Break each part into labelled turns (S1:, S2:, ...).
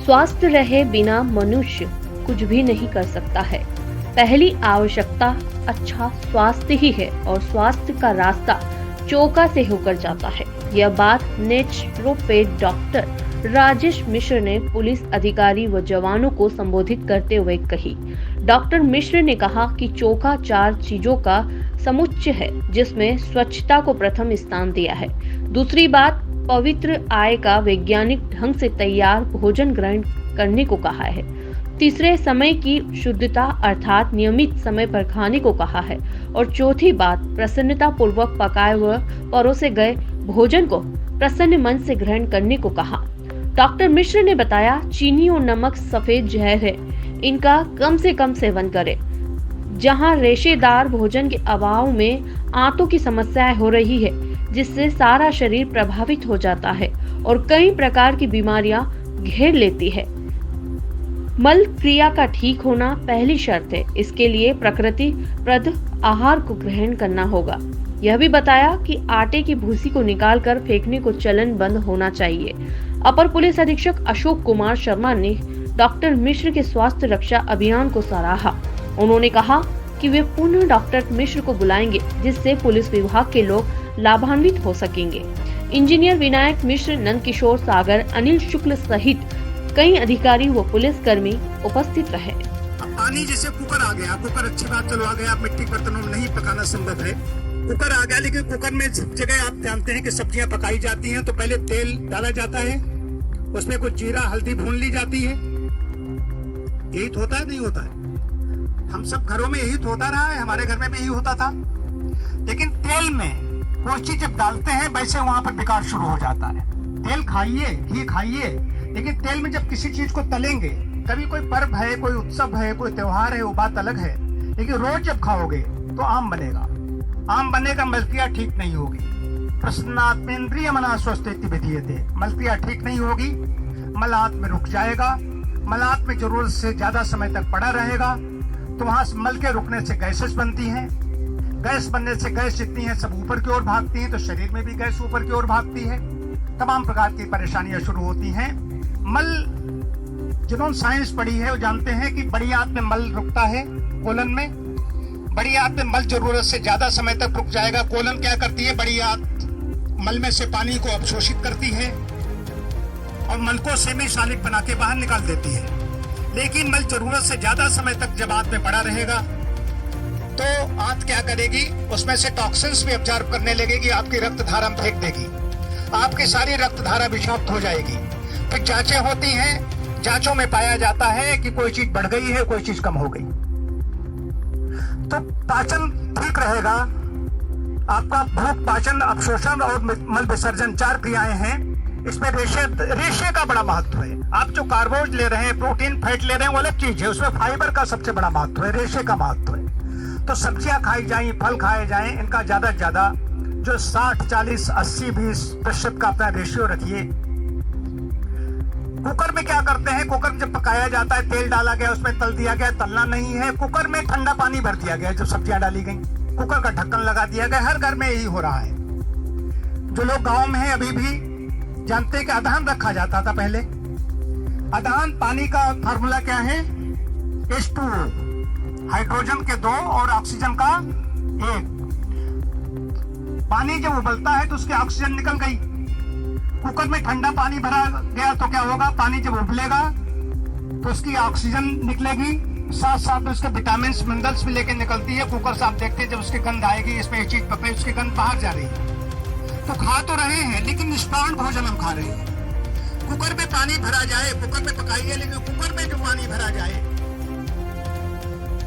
S1: स्वस्थ रहे बिना मनुष्य कुछ भी नहीं कर सकता है। पहली आवश्यकता अच्छा स्वास्थ्य ही है और स्वास्थ्य का रास्ता चोका से होकर जाता है। यह बात नेचुरोपैथ डॉक्टर राजेश मिश्र ने पुलिस अधिकारी व जवानों को संबोधित करते हुए कही। डॉक्टर मिश्र ने कहा कि चोका 4 चीजों का समुच्चय है, जिसमें स्वच्छता को प्रथम स्थान दिया है। दूसरी बात, पवित्र आय का वैज्ञानिक ढंग से तैयार भोजन ग्रहण करने को कहा है। तीसरे, समय की शुद्धता अर्थात नियमित समय पर खाने को कहा है। और चौथी बात, प्रसन्नता पूर्वक पकाए व परोसे गए भोजन को प्रसन्न मन से ग्रहण करने को कहा। डॉक्टर मिश्र ने बताया, चीनी और नमक सफेद जहर है, इनका कम से कम सेवन करें। जहां रेशेदार भोजन के अभाव में आंतों की समस्याएं हो रही है, जिससे सारा शरीर प्रभावित हो जाता है और कई प्रकार की बीमारियां घेर लेती है। मल क्रिया का ठीक होना पहली शर्त है। इसके लिए प्रकृति प्रद आहार को ग्रहण करना होगा। यह भी बताया कि आटे की भूसी को निकालकर फेंकने को चलन बंद होना चाहिए। अपर पुलिस अधीक्षक अशोक कुमार शर्मा ने डॉक्टर मिश्र के स्वास्थ्य रक्षा अभियान को सराहा। उन्होंने कहा कि वे पुनः डॉक्टर मिश्र को बुलाएंगे, जिससे पुलिस विभाग के लोग लाभान्वित हो सकेंगे। इंजीनियर विनायक मिश्र, नंद किशोर सागर, अनिल शुक्ल सहित कई अधिकारी व पुलिस कर्मी उपस्थित रहे।
S2: अब पानी जैसे कुकर आ गया, कुकर अच्छी बात चलो आ गया, मिट्टी बर्तनों में नहीं पकाना संभव है, कुकर आ गया, लेकिन कुकर में सब जगह आप जानते हैं कि सब्जियां पकाई जाती हैं तो पहले तेल डाला जाता है, उसमें कुछ जीरा हल्दी भून ली जाती है। यही तो होता है, नहीं होता है? हम सब घरों में यही तो होता रहा है, हमारे घर में भी यही होता था। लेकिन तेल में कोई चीज जब डालते हैं वैसे वहां पर विकार शुरू हो जाता है। तेल खाइए, घी खाइए, लेकिन तेल में जब किसी चीज को तलेंगे, कभी कोई पर्व है, कोई उत्सव है, कोई त्योहार है, वो बात अलग है, लेकिन रोज जब खाओगे तो आम बनेगा। आम बनेगा, मलक्रिया ठीक नहीं होगी। प्रसन्नात्मेन्द्रिय मना स्वस्थेति विधीयते। मलक्रिया ठीक नहीं होगी, मलात में रुक जाएगा, मलात में जरूरत से ज्यादा समय तक पड़ा रहेगा, तो वहां मल के रुकने से गैसेस बनती हैं। गैस बनने से गैस जितनी है सब ऊपर की ओर भागती हैं, तो शरीर में भी गैस ऊपर की ओर भागती है, तमाम प्रकार की परेशानियां शुरू होती हैं। मल, जिन्होंने साइंस पढ़ी है वो जानते हैं कि बड़ी आंत में मल रुकता है, कोलन में। बड़ी आंत में मल जरूरत से ज्यादा समय तक रुक जाएगा। कोलन क्या करती है? बड़ी आंत मल में से पानी को अवशोषित करती है और मल को सेमी शालिक बना के बाहर निकाल देती है। लेकिन मल जरूरत से ज्यादा समय तक जब आंत में पड़ा रहेगा तो आंत क्या करेगी? उसमें से टॉक्सिन्स भी ऑब्जर्व करने लगेगी, आपकी रक्त धारा में फेंक देगी, आपकी सारी रक्त धारा विषाक्त हो जाएगी। फिर जांचें होती हैं, जांचों में पाया जाता है कि कोई चीज बढ़ गई है, कोई चीज कम हो गई। तो पाचन ठीक रहेगा, आपका भूख, पाचन, अवशोषण और मल विसर्जन 4 क्रियाएं हैं। इसमें रेशे का बड़ा महत्व है। आप जो कार्बोज ले रहे हैं, प्रोटीन, फैट ले रहे हैं, वो अलग चीज है, उसमें फाइबर का सबसे बड़ा महत्व है, रेशे का महत्व है। तो सब्जियां खाई जाएं, फल खाए जाएं, इनका ज्यादा से ज्यादा जो 60, 40, 80, 20% का अपना रेशियो रखिए। कुकर में क्या करते हैं? कुकर में जब पकाया जाता है, तेल डाला गया, उसमें तल दिया गया, तलना नहीं है। कुकर में ठंडा पानी भर दिया गया, जब सब्जियां डाली गई, कुकर का ढक्कन लगा दिया गया। हर घर में यही हो रहा है। जो लोग गांव में हैं अभी भी जानते हैं कि अदहन रखा जाता था पहले। अदहन पानी का फार्मूला क्या है? H2O, हाइड्रोजन के 2 और ऑक्सीजन का 1। पानी जब उबलता है तो उसकी ऑक्सीजन निकल गई। कुकर में ठंडा पानी भरा गया तो क्या होगा? पानी जब उबलेगा तो उसकी ऑक्सीजन निकलेगी, साथ साथ उसके विटामिन मिनरल्स भी लेके निकलती है। कुकर से आप देखते हैं जब उसकी गंध आएगी, इसमें एक चीज पकड़े, उसकी गंध बाहर जा रही है। तो खा तो रहे हैं लेकिन निष्पाण भोजन हम खा रहे हैं। कुकर में पानी भरा जाए, कुकर में पकाइए, लेकिन कुकर में जो पानी भरा जाए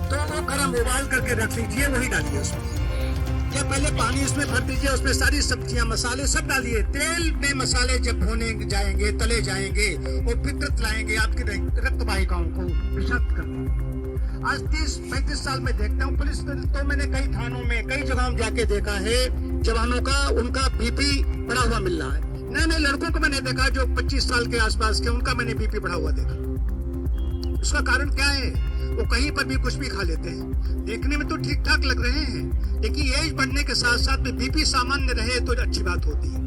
S2: तो वो गर्म उबाल करके रख लीजिए, वही डालिए उसमें। या पहले पानी उसमें भर दीजिए, उसमें सारी सब्जियां, मसाले सब डालिए। तेल में मसाले जब भुने जाएंगे, तले जाएंगे, वो फितरत लाएंगे, आपकी रक्त वाहिकाओं को विषाक्त करते। आज 30-35 साल में देखता हूँ पुलिस तो मैंने कई थानों में, कई जगहों में जाके देखा है, जवानों का उनका बीपी बढ़ा हुआ मिल रहा है। नए लड़कों को मैंने देखा जो 25 साल के आसपास के, उनका मैंने बीपी बढ़ा हुआ देखा। उसका कारण क्या है? वो कहीं पर भी कुछ भी खा लेते हैं। देखने में तो ठीक ठाक लग रहे हैं, लेकिन एज बढ़ने के साथ साथ में बीपी सामान्य रहे तो अच्छी बात होती है।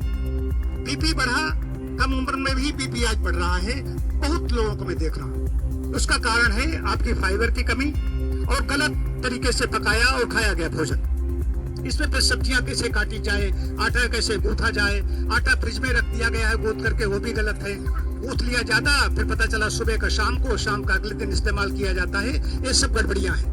S2: बीपी बढ़ा कम उम्र में भी बीपी आज बढ़ रहा है, बहुत लोगों को मैं देख रहा हूँ। उसका कारण है आपकी फाइबर की कमी और गलत तरीके से पकाया और खाया गया भोजन। इसमें फिर सब्जियां कैसे काटी जाए, आटा कैसे गूंथा जाए, आटा फ्रिज में रख दिया गया है गूंथ करके, वो भी गलत है। गूंथ लिया ज्यादा, फिर पता चला सुबह का शाम को, शाम का अगले दिन इस्तेमाल किया जाता है। ये सब गड़बड़ियां हैं।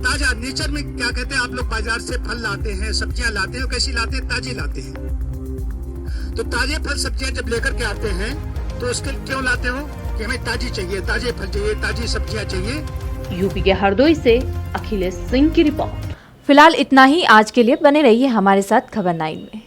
S2: ताजा नेचर में क्या कहते हैं, आप लोग बाजार से फल लाते हैं, सब्जियां लाते हैं, कैसी लाते हैं? ताजी लाते हैं। तो ताजे फल सब्जियां जब लेकर के आते हैं तो उसके क्यों लाते हो कि हमें ताजी चाहिए, ताजे फल चाहिए, ताजी सब्जियां चाहिए।
S1: यूपी के हरदोई से अखिलेश सिंह की रिपोर्ट।
S3: फिलहाल इतना ही आज के लिए। बने रहिए हमारे साथ खबर 9 में।